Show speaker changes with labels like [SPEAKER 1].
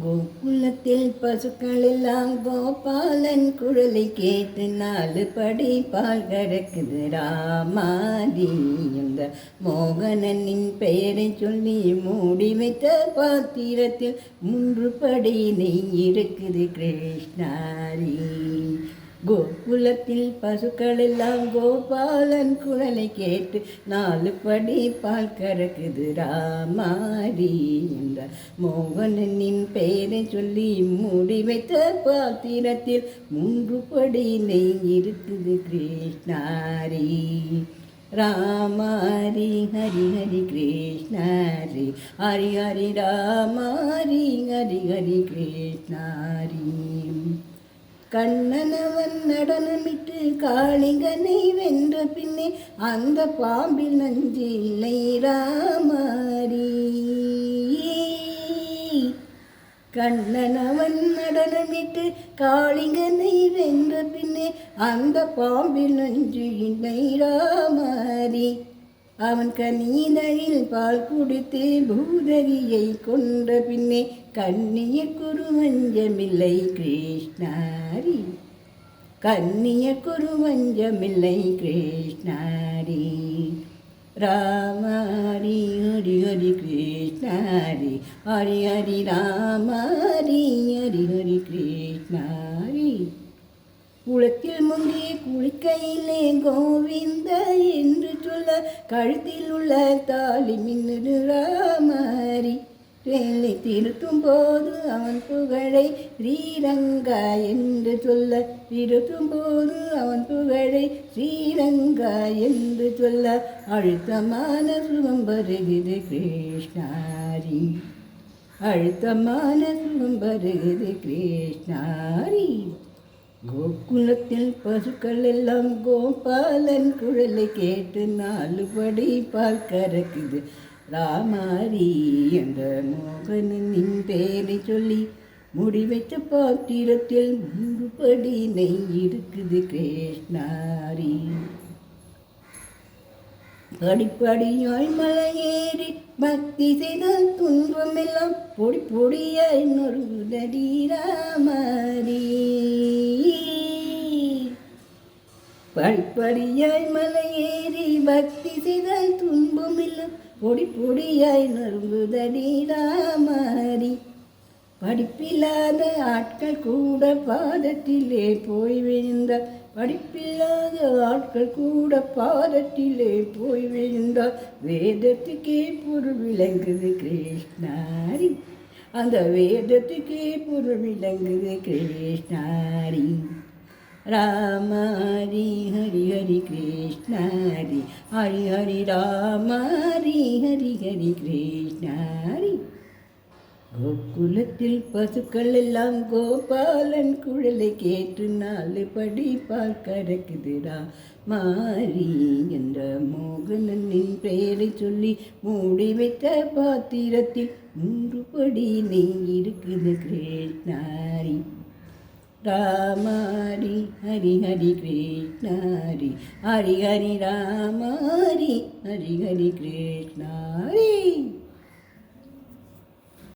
[SPEAKER 1] கோகுலத்தில் பசுக்கள் எல்லாம் கோபாலன் குழலை கேட்டு 4 படி பால் கறக்குது ராமாதி. இந்த மோகனனின் பெயரை சொல்லி மூடி வைத்த பாத்திரத்தில் 3 படி நெய் இருக்குது கிருஷ்ணாரி. கோகுலத்தில் பசுக்கள் எல்லாம் கோபாலன் குழலை கேட்டு 4 படி பால் கறக்குது ராமாரி. என்ற மோகனனின் பெயரை சொல்லி மூடி வைத்த பாத்திரத்தில் 3 படி நெய் இருக்குது கிருஷ்ணாரி. ராமாரி ஹரி ஹரி கிருஷ்ணாரி, ஹரி ஹரி ராமாரி, ஹரி ஹரி கிருஷ்ணாரி. கண்ணனவன் நடனமிட்டு காளிங்கனை வென்ற பின்னே அந்த பாம்பில் நஞ்சு இல்லை ராமாரி. கண்ணனவன் நடனமிட்டு காளிங்கனை வென்ற பின்னே அந்த பாம்பில் நஞ்சு இல்லை ராமாரி. அவன் கண்ணீரில் பால் குடித்து பூதகியை கொன்ற பின்னே கண்ணிய குருவஞ்சமில்லை கிருஷ்ணாரி. கண்ணிய குருவஞ்சமில்லை கிருஷ்ணாரி. ராமாரி ஹரி ஹரி கிருஷ்ணாரி, ஹரி ஹரி ராமாரி, ஹரி ஹரி கிருஷ்ணாரி. குளத்தில் முந்தி குளிக்கையிலே கோவிந்த என்று சொல்ல கழுத்தில் உள்ள தாலி மின்னுது ராமாரி. வேலை திருத்தும் போது அவன் புகழை ஸ்ரீரங்கா என்று சொல்ல, திருத்தும் போது அவன் புகழை ஸ்ரீரங்கா என்று சொல்ல அழுத்தமான சுகம் வருகிறது கிருஷ்ணாரி. அழுத்தமான சுகம் வருகிறது கிருஷ்ணாரி. கோகுலத்தில் பசுக்கள் எல்லாம் கோபாலன் குழலை கேட்டு 4 படி பால் கறக்குது ராமாரி. என்ற மோகனனின் பெயரை சொல்லி முடி வைத்த பாத்திரத்தில் 3 படி நெய் இருக்குது கிருஷ்ணாரி. படிப்படியாய் மலையேறி பக்தி செய்தால் துன்பமெல்லாம் பொடி பொடியாய் நொறுங்குதடி ராமாரி. படிப்படியாய் மலையேறி பக்தி செய்தால் துன்பமெல்லாம் பொடி பொடியாய் நொறுங்குதடி ராமாரி. படிப்பில்லாத ஆட்கள் கூட பாதத்திலே போய் விழுந்தார். படிப்பில்லாத ஆட்கள் கூட பாதத்திலே போய் விழுந்தார். வேதத்துக்கே பொருள் விளங்குது கிருஷ்ணாரி. அந்த வேதத்துக்கே பொருள் விளங்குது கிருஷ்ணாரி. ராமாரி ஹரி ஹரி கிருஷ்ணாரி, ஹரி ஹரி ராமாரி, ஹரி ஹரி கிருஷ்ணாரி. கோகுலத்தில் பசுக்கள் எல்லாம் கோபாலன் குழலை கேட்டு 4 படி பால் கறக்குது ராமாரி. என்ற மோகனனின் பெயரை சொல்லி மூடி வைத்த பாத்திரத்தில் 3 படி நெய் இருக்குது கிருஷ்ணாரி. ராமாரி ஹரி ஹரி கிருஷ்ணாரி, ஹரி ஹரி ராமாரி, ஹரி ஹரி கிருஷ்ணாரி.